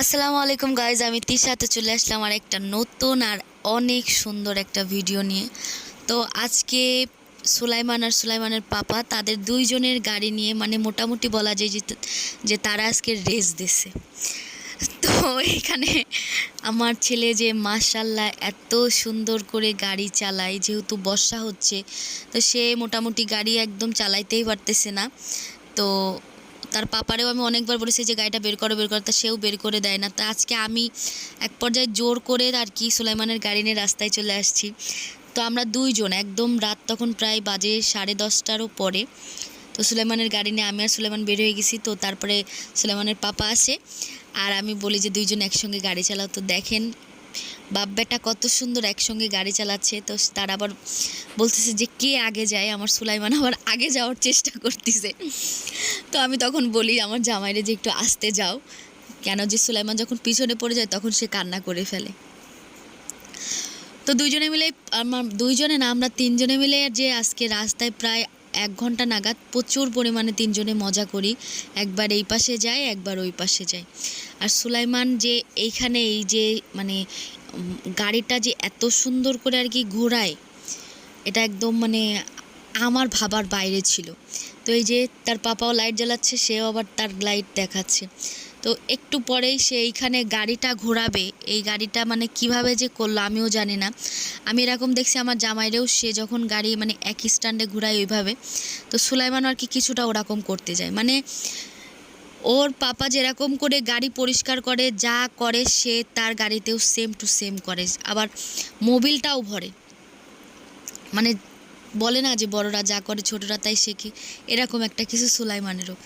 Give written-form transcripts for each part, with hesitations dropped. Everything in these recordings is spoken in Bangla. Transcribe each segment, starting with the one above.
আসসালামু আলাইকুম গাইজ, আমি তিশাতে চলে আসলাম আর একটা নতুন আর অনেক সুন্দর একটা ভিডিও নিয়ে। তো আজকে সুলাইমান আর সুলাইমানের পাপা তাদের দুইজনের গাড়ি নিয়ে মোটামুটি বলা যায় যে তারা আজকে রেস দিছে। তো এখানে আমার ছেলে যে মাশাল্লাহ এত সুন্দর করে গাড়ি চালায়, যেহেতু বর্ষা হচ্ছে তো সে মোটামুটি গাড়ি একদম চালাইতেই পারতেছে না। তো তার পাপারেও আমি অনেকবার বলেছি যে গাড়িটা বের করো তা সেও বের করে দেয় না। তা আজকে আমি এক পর্যায়ে জোর করে আর কি সুলাইমানের গাড়ি নিয়ে রাস্তায় চলে আসছি। তো আমরা দুইজন একদম রাত তখন প্রায় বাজে 10:30টারও পরে। তো সুলাইমানের গাড়ি নিয়ে আমি আর সুলাইমান বের হয়ে গেছি। তো তারপরে সুলাইমানের পাপা আসে আর আমি বলি যে দুইজন একসঙ্গে গাড়ি চালাও। তো দেখেন বাপ বেটা কত সুন্দর একসঙ্গে গাড়ি চালাচ্ছে। তো তারা আবার বলতেছে যে কে আগে যায়, আমার সুলাইমান আবার আগে যাওয়ার চেষ্টা করতেছে। তো আমি তখন বলি আমার জামাইরে যে একটু আস্তে যাও, কেন যে সুলাইমান যখন পিছনে পড়ে যায় তখন সে কান্না করে ফেলে। তো দুইজনে না আমরা তিনজনে মিলে যে আজকে রাস্তায় প্রায় 1 ঘন্টা নাগাদ প্রচুর পরিমাণে তিনজনে মজা করি। একবার এই পাশে যাই, একবার ওই পাশে যাই। আর সুলাইমান যে এইখানে এই যে গাড়িটা যে এত সুন্দর করে আর কি ঘোরায়, এটা একদম আমার ভাবার বাইরে ছিল। তো এই যে তার পাপাও লাইট জ্বালাচ্ছে, সেও আবার তার লাইট দেখাচ্ছে। তো একটু পরেই সে এইখানে গাড়িটা ঘোরাবে, এই গাড়িটা কিভাবে যে করলো আমিও জানি না। আমি এরকম দেখছি আমার জামাইরেও, সে যখন গাড়ি একই স্ট্যান্ডে ঘোরায় ওইভাবে। তো সুলাইমানও আর কি কিছুটা ওরকম করতে যায়, ওর পাপা যেরকম করে গাড়ি পরিষ্কার করে যা করে সে তার গাড়িতেও সেম টু সেম করে। আবার মোবিলটাও ভরে, বলে না যে বড়রা যা করে ছোটরা তাই শেখে, এরকম একটা কিছু সুলাইমানেরও।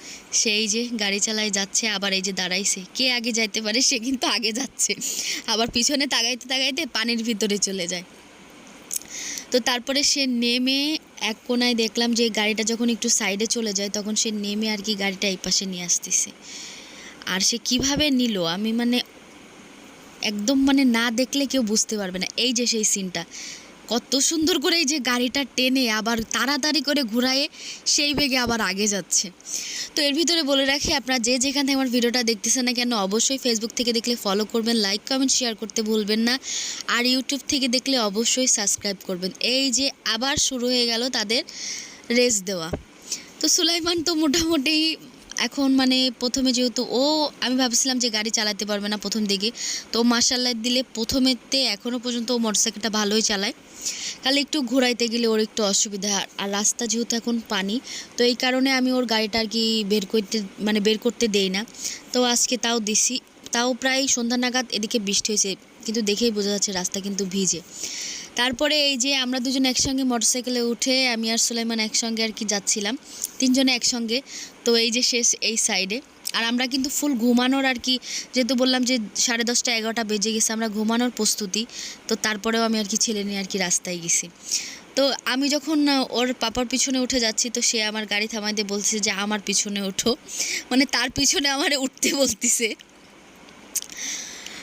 সেই যে গাড়ি চালায় যাচ্ছে, আবার এই যে দাঁড়াইছে, কে আগে যাইতে পারে সে কিন্তু আগে যাচ্ছে, আবার পিছনে তাকাইতে তাকাইতে পানির ভিতরে চলে যায়। তো তারপরে সে নেমে এক কোনায় দেখলাম যে গাড়িটা যখন একটু সাইডে চলে যায় তখন সে নেমে আর কি গাড়িটা এই পাশে নিয়ে আসতেছে। আর সে কিভাবে নিল আমি একদম না দেখলে কেউ বুঝতে পারবে না। এই যে সেই সিনটা কত সুন্দর করে এই যে গাড়িটা টেনে আবার তাড়াতাড়ি করে ঘুরায়ে সেই বেগে আবার আগে যাচ্ছে। তো এর ভিতরে বলে রাখি, আপনারা যে যেখান থেকে আমার ভিডিওটা দেখতেছেন না কেন অবশ্যই ফেসবুক থেকে দেখলে ফলো করবেন, লাইক কমেন্ট শেয়ার করতে ভুলবেন না। আর ইউটিউব থেকে দেখলে অবশ্যই সাবস্ক্রাইব করবেন। এই যে আবার শুরু হয়ে গেল তাদের রেস দেওয়া। তো সুলাইমান তো মোটামুটি এখন প্রথমে যেহেতু আমি ভাবছিলাম যে গাড়ি চালাতে পারবে না প্রথম দিকে, তো মার্শাল্লাহ দিলে প্রথমেতে এখনও পর্যন্ত ও মোটরসাইকেলটা ভালোই চালায়। খালি একটু ঘোরাইতে গেলে ওর একটু অসুবিধা। আর রাস্তা যেহেতু এখন পানি, তো এই কারণে আমি ওর গাড়িটা আর কি বের করতে দেই না। তো আজকে তাও দিছি, তাও প্রায় সন্ধ্যা নাগাদ এদিকে বৃষ্টি হয়েছে, কিন্তু দেখেই বোঝা যাচ্ছে রাস্তা কিন্তু ভিজে। তারপরে এই যে আমরা দুজন একসঙ্গে মোটরসাইকেলে উঠে আমি আর সুলাইমান একসঙ্গে আর কি যাচ্ছিলাম, তিনজনে একসঙ্গে। তো এই যে শেষ এই সাইডে, আর আমরা কিন্তু ফুল ঘুমানোর আর কি, যেহেতু বললাম যে 10:30 11টা বেজে গেছে, আমরা ঘুমানোর প্রস্তুতি। তো তারপরেও আমি আর কি ছেলে নিয়ে আর কি রাস্তায় গেছি। তো আমি যখন ওর পাপার পিছনে উঠে যাচ্ছি তো সে আমার গাড়ি থামাই দিয়ে বলছে যে আমার পিছনে ওঠো, তার পিছনে আমারে উঠতে বলতেছে।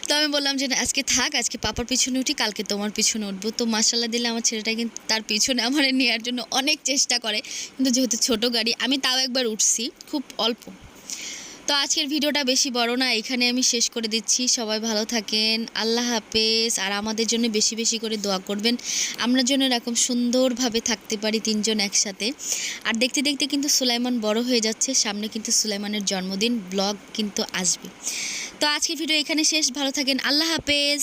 তো আমি বললাম যে না, আজকে থাক, আজকে পাপার পিছনে উঠি, কালকে তোমার পিছনে উঠবো। তো মাশাল্লাহ দিলে আমার ছেলেটা কিন্তু তার পিছনে আমার নেওয়ার জন্য অনেক চেষ্টা করে, কিন্তু যেহেতু ছোট গাড়ি আমি তাও একবার উঠছি, খুব অল্প। তো আজকের ভিডিওটা বেশি বড় না, এখানে আমি শেষ করে দিচ্ছি। সবাই ভালো থাকেন, আল্লাহ হাফেজ। আর আমাদের জন্য বেশি বেশি করে দোয়া করবেন, আমরা যেন এরকম সুন্দরভাবে থাকতে পারি তিনজন একসাথে। আর দেখতে দেখতে কিন্তু সুলাইমান বড় হয়ে যাচ্ছে, সামনে কিন্তু সুলাইমানের জন্মদিন, ব্লগ কিন্তু আসবে। তো আজকের ভিডিও এখানে শেষ, ভালো থাকেন, আল্লাহ হাফেজ।